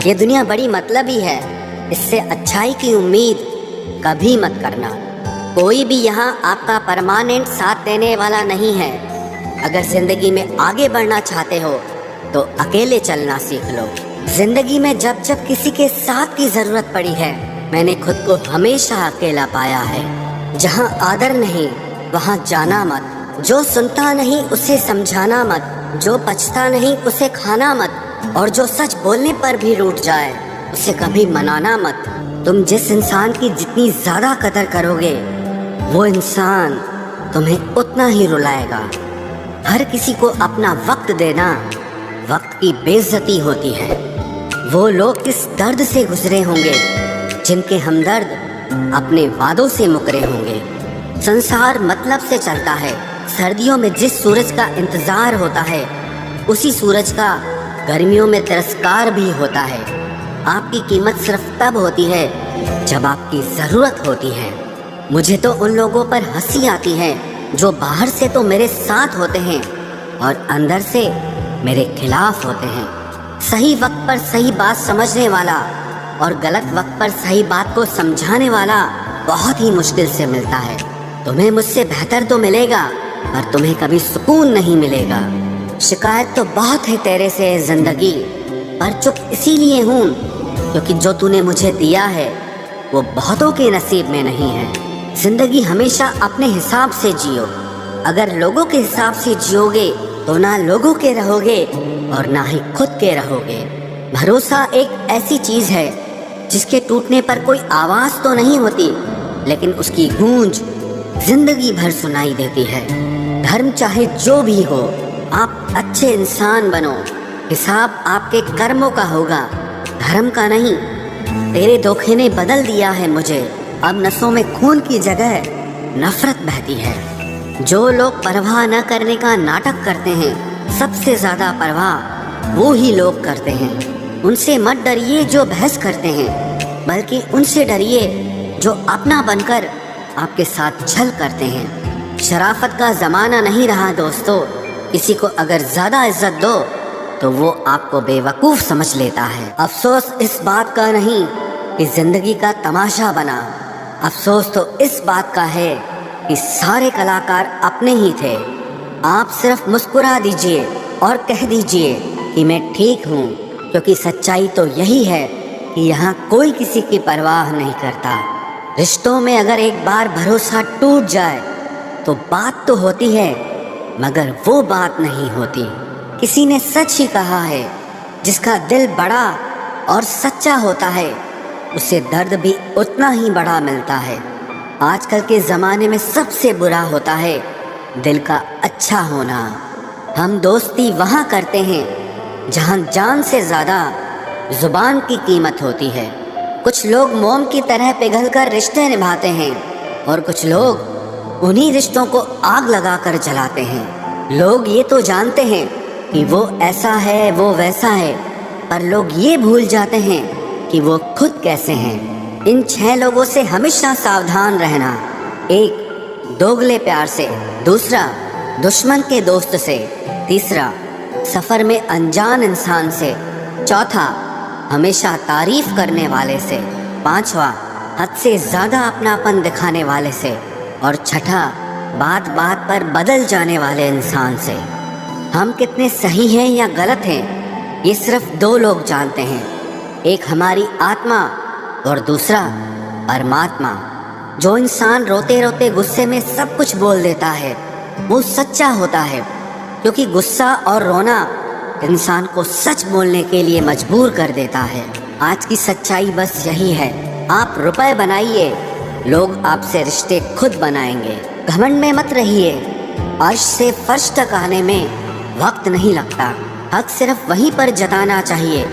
یہ دنیا بڑی مطلبی ہے، اس سے اچھائی کی امید کبھی مت کرنا۔ کوئی بھی یہاں آپ کا پرماننٹ ساتھ دینے والا نہیں ہے۔ اگر زندگی میں آگے بڑھنا چاہتے ہو تو اکیلے چلنا سیکھ لو۔ زندگی میں جب جب کسی کے ساتھ کی ضرورت پڑی ہے، میں نے خود کو ہمیشہ اکیلا پایا ہے۔ جہاں آدر نہیں وہاں جانا مت، جو سنتا نہیں اسے سمجھانا مت، جو پچھتا نہیں اسے کھانا مت، اور جو سچ بولنے پر بھی روٹھ جائے اسے کبھی منانا مت۔ تم جس انسان کی جتنی زیادہ قدر کرو گے وہ انسان تمہیں اتنا ہی رلائے گا۔ ہر کسی کو اپنا وقت دینا وقت کی بے عزتی ہوتی ہے۔ وہ لوگ کس درد سے گزرے ہوں گے جن کے ہمدرد اپنے وعدوں سے مکرے ہوں گے۔ سنسار مطلب سے چلتا ہے۔ سردیوں میں جس سورج کا انتظار ہوتا ہے اسی سورج کا گرمیوں میں ترسکار بھی ہوتا ہے۔ آپ کی قیمت صرف تب ہوتی ہے جب آپ کی ضرورت ہوتی ہے۔ مجھے تو ان لوگوں پر ہنسی آتی ہے جو باہر سے تو میرے ساتھ ہوتے ہیں اور اندر سے میرے خلاف ہوتے ہیں۔ صحیح وقت پر صحیح بات سمجھنے والا اور غلط وقت پر صحیح بات کو سمجھانے والا بہت ہی مشکل سے ملتا ہے۔ تمہیں مجھ سے بہتر تو ملے گا پر تمہیں کبھی سکون نہیں ملے گا۔ شکایت تو بہت ہے تیرے سے زندگی، پر چپ اسی لیے ہوں کیونکہ جو تو نے مجھے دیا ہے وہ بہتوں کے نصیب میں نہیں ہے۔ زندگی ہمیشہ اپنے حساب سے جیو۔ اگر لوگوں کے حساب سے جیو گے تو نہ لوگوں کے رہو گے اور نہ ہی خود کے رہو گے۔ بھروسہ ایک ایسی چیز ہے جس کے ٹوٹنے پر کوئی آواز تو نہیں ہوتی لیکن اس کی گونج زندگی بھر سنائی دیتی ہے۔ دھرم چاہے جو بھی ہو، آپ اچھے انسان بنو۔ حساب آپ کے کرموں کا ہوگا، دھرم کا نہیں۔ تیرے دھوکے نے بدل دیا ہے مجھے، اب نسوں میں خون کی جگہ نفرت بہتی ہے۔ جو لوگ پرواہ نہ کرنے کا ناٹک کرتے ہیں سب سے زیادہ پرواہ وہی لوگ کرتے ہیں۔ ان سے مت ڈریے جو بحث کرتے ہیں، بلکہ ان سے ڈریے جو اپنا بن کر آپ کے ساتھ چھل کرتے ہیں۔ شرافت کا زمانہ نہیں رہا دوستو۔ کسی کو اگر زیادہ عزت دو تو وہ آپ کو بے وقوف سمجھ لیتا ہے۔ افسوس اس بات کا نہیں کہ زندگی کا تماشا بنا، افسوس تو اس بات کا ہے کہ سارے کلاکار اپنے ہی تھے۔ آپ صرف مسکرا دیجئے اور کہہ دیجئے کہ میں ٹھیک ہوں، کیونکہ سچائی تو یہی ہے کہ یہاں کوئی کسی کی پرواہ نہیں کرتا۔ رشتوں میں اگر ایک بار بھروسہ ٹوٹ جائے تو بات تو ہوتی ہے مگر وہ بات نہیں ہوتی۔ کسی نے سچ ہی کہا ہے، جس کا دل بڑا اور سچا ہوتا ہے اسے درد بھی اتنا ہی بڑا ملتا ہے۔ آج کل کے زمانے میں سب سے برا ہوتا ہے دل کا اچھا ہونا۔ ہم دوستی وہاں کرتے ہیں جہاں جان سے زیادہ زبان کی قیمت ہوتی ہے۔ کچھ لوگ موم کی طرح پگھل کر رشتے نبھاتے ہیں اور کچھ لوگ انہی رشتوں کو آگ لگا کر جلاتے ہیں۔ لوگ یہ تو جانتے ہیں کہ وہ ایسا ہے وہ ویسا ہے، پر لوگ یہ بھول جاتے ہیں کہ وہ خود کیسے ہیں۔ ان 6 لوگوں سے ہمیشہ ساودھان رہنا۔ ایک، دوگلے پیار سے۔ دوسرا، دشمن کے دوست سے۔ تیسرا، سفر میں انجان انسان سے۔ چوتھا، ہمیشہ تعریف کرنے والے سے۔ پانچواں، حد سے زیادہ اپناپن دکھانے والے سے۔ اور چھٹا، بات بات پر بدل جانے والے انسان سے۔ ہم کتنے صحیح ہیں یا غلط ہیں یہ صرف 2 لوگ جانتے ہیں، ایک ہماری آتما اور دوسرا پرماتما۔ جو انسان روتے روتے غصے میں سب کچھ بول دیتا ہے وہ سچا ہوتا ہے، کیونکہ غصہ اور رونا انسان کو سچ بولنے کے لیے مجبور کر دیتا ہے۔ آج کی سچائی بس یہی ہے، آپ روپے بنائیے، لوگ آپ سے رشتے خود بنائیں گے۔ گھمنڈ میں مت رہیے، عرش سے فرش تک آنے میں وقت نہیں لگتا۔ حق صرف وہیں پر جتانا چاہیے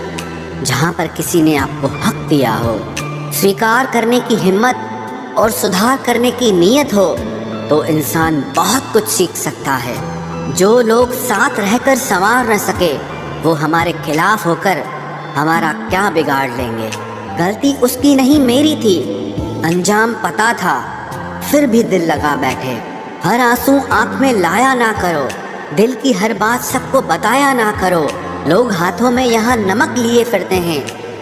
جہاں پر کسی نے آپ کو حق دیا ہو۔ سویکار کرنے کی ہمت اور سدھار کرنے کی نیت ہو تو انسان بہت کچھ سیکھ سکتا ہے۔ جو لوگ ساتھ رہ کر سنوار نہ سکے وہ ہمارے خلاف ہو کر ہمارا کیا بگاڑ لیں گے۔ غلطی اس کی نہیں میری تھی، انجام پتا تھا پھر بھی دل لگا بیٹھے۔ ہر آنسو آنکھ میں لایا نہ کرو، دل کی ہر بات سب کو بتایا نہ کرو۔ لوگ ہاتھوں میں یہاں نمک لیے پھرتے ہیں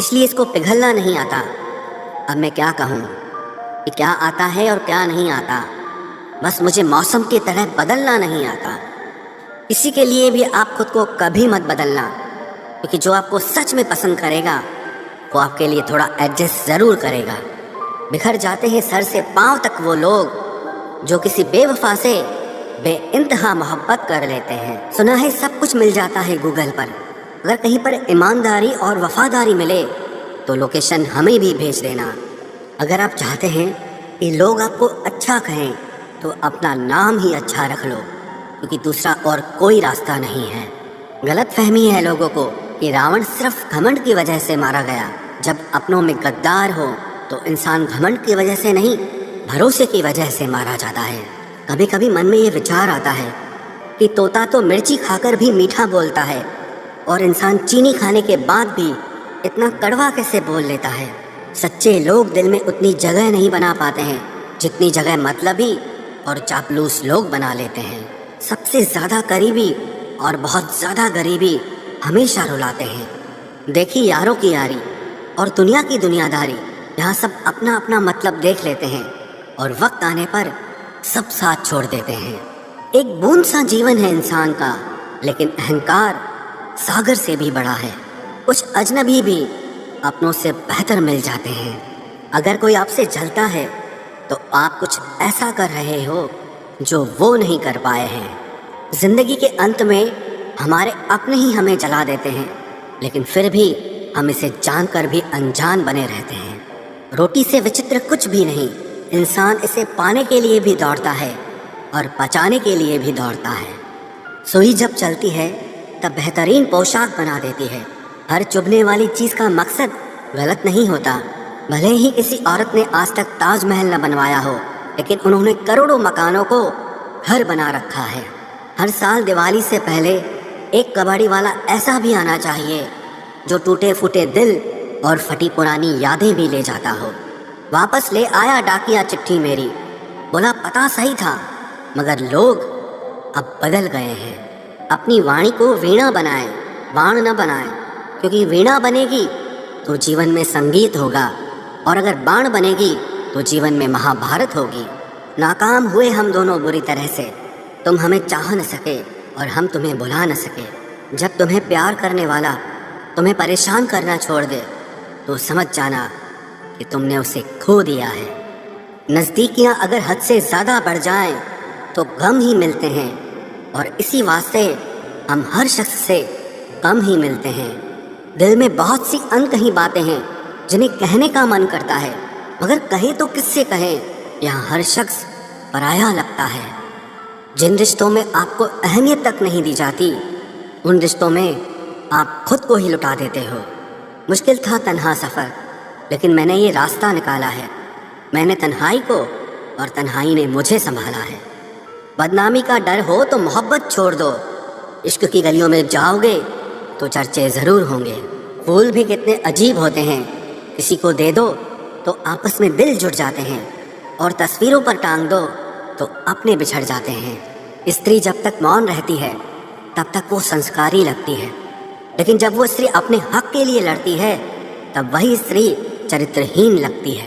اس لیے اس کو پگھلنا نہیں آتا۔ اب میں کیا کہوں کہ کیا آتا ہے اور کیا نہیں آتا، بس مجھے موسم کی طرح بدلنا نہیں آتا۔ اسی کے لیے بھی آپ خود کو کبھی مت بدلنا، کیونکہ جو آپ کو سچ میں پسند کرے گا وہ آپ کے لیے تھوڑا ایڈجسٹ ضرور کرے گا۔ بکھر جاتے ہیں سر سے پاؤں تک وہ لوگ جو کسی بے وفا سے بے انتہا محبت کر لیتے ہیں۔ سنا ہے سب کچھ مل جاتا ہے گوگل پر، اگر کہیں پر ایمانداری اور وفاداری ملے تو لوکیشن ہمیں بھی بھیج دینا۔ اگر آپ چاہتے ہیں کہ لوگ آپ کو اچھا کہیں تو اپنا نام ہی اچھا رکھ لو، کیونکہ دوسرا اور کوئی راستہ نہیں ہے۔ غلط فہمی ہے لوگوں کو کہ راون صرف گھمنڈ کی وجہ سے مارا گیا۔ جب اپنوں میں غدار ہو تو انسان گھمنڈ کی وجہ سے نہیں، بھروسے کی وجہ سے مارا جاتا ہے۔ کبھی کبھی من میں یہ وچار آتا ہے کہ طوطا تو مرچی کھا کر بھی میٹھا بولتا ہے، اور انسان چینی کھانے کے بعد بھی اتنا کڑوا کیسے بول لیتا ہے۔ سچے لوگ دل میں اتنی جگہ نہیں بنا پاتے ہیں جتنی جگہ مطلبی اور چاپلوس لوگ بنا لیتے ہیں۔ سب سے زیادہ قریبی اور بہت زیادہ غریبی ہمیشہ رلاتے ہیں۔ دیکھی یاروں کی یاری اور دنیا کی دنیا داری، یہاں سب اپنا اپنا مطلب دیکھ لیتے ہیں اور وقت آنے پر سب ساتھ چھوڑ دیتے ہیں۔ ایک بوند سا جیون ہے انسان کا، لیکن اہنکار ساگر سے بھی بڑا ہے۔ کچھ اجنبی بھی اپنوں سے بہتر مل جاتے ہیں۔ اگر کوئی آپ سے جلتا ہے تو آپ کچھ ایسا کر رہے ہو جو وہ نہیں کر پائے ہیں۔ زندگی کے انت میں ہمارے اپنے ہی ہمیں جلا دیتے ہیں، لیکن پھر بھی ہم اسے جان کر بھی انجان بنے رہتے ہیں۔ روٹی سے وچتر کچھ بھی نہیں، انسان اسے پانے کے لیے بھی دوڑتا ہے اور پچانے کے لیے بھی دوڑتا ہے۔ سوئی جب چلتی ہے تب بہترین پوشاک بنا دیتی ہے۔ ہر چبھنے والی چیز کا مقصد غلط نہیں ہوتا۔ بھلے ہی کسی عورت نے آج تک تاج محل نہ بنوایا ہو، لیکن انہوں نے کروڑوں مکانوں کو گھر بنا رکھا ہے۔ ہر سال دیوالی سے پہلے ایک کباڑی والا ایسا بھی آنا چاہیے جو ٹوٹے پھوٹے دل اور پھٹی پرانی یادیں بھی لے جاتا ہو۔ واپس لے آیا ڈاکیا چٹھی میری، بولا پتا صحیح تھا مگر لوگ اب بدل گئے ہیں۔ اپنی وانی کو وینا بنائیں، بان نہ بنائیں، کیونکہ وینا بنے گی تو جیون میں سنگیت ہوگا، اور اگر بان بنے گی تو جیون میں مہا بھارت ہوگی۔ ناکام ہوئے ہم دونوں بری طرح سے، تم ہمیں چاہ نہ سکے اور ہم تمہیں بھلا نہ سکے۔ جب تمہیں پیار کرنے والا تمہیں پریشان کرنا چھوڑ دے تو سمجھ جانا کہ تم نے اسے کھو دیا ہے۔ نزدیکیاں اگر حد سے زیادہ بڑھ جائیں تو غم ہی ملتے ہیں، اور اسی واسطے ہم ہر شخص سے کم ہی ملتے ہیں۔ دل میں بہت سی انکہی باتیں ہیں جنہیں کہنے کا من کرتا ہے، مگر کہیں تو کس سے کہیں، یہاں ہر شخص پرایا لگتا ہے۔ جن رشتوں میں آپ کو اہمیت تک نہیں دی جاتی، ان رشتوں میں آپ خود کو ہی لٹا دیتے ہو۔ مشکل تھا تنہا سفر، لیکن میں نے یہ راستہ نکالا ہے۔ میں نے تنہائی کو اور تنہائی نے مجھے سنبھالا ہے۔ بدنامی کا ڈر ہو تو محبت چھوڑ دو، عشق کی گلیوں میں جاؤ گے تو چرچے ضرور ہوں گے۔ پھول بھی کتنے عجیب ہوتے ہیں، کسی کو دے دو تو آپس میں دل جڑ جاتے ہیں، اور تصویروں پر ٹانگ دو تو اپنے بچھڑ جاتے ہیں۔ استری جب تک مون رہتی ہے تب تک وہ سنسکاری لگتی ہے، لیکن جب وہ استری اپنے حق کے لیے لڑتی ہے تب وہی استری چرترہین لگتی ہے۔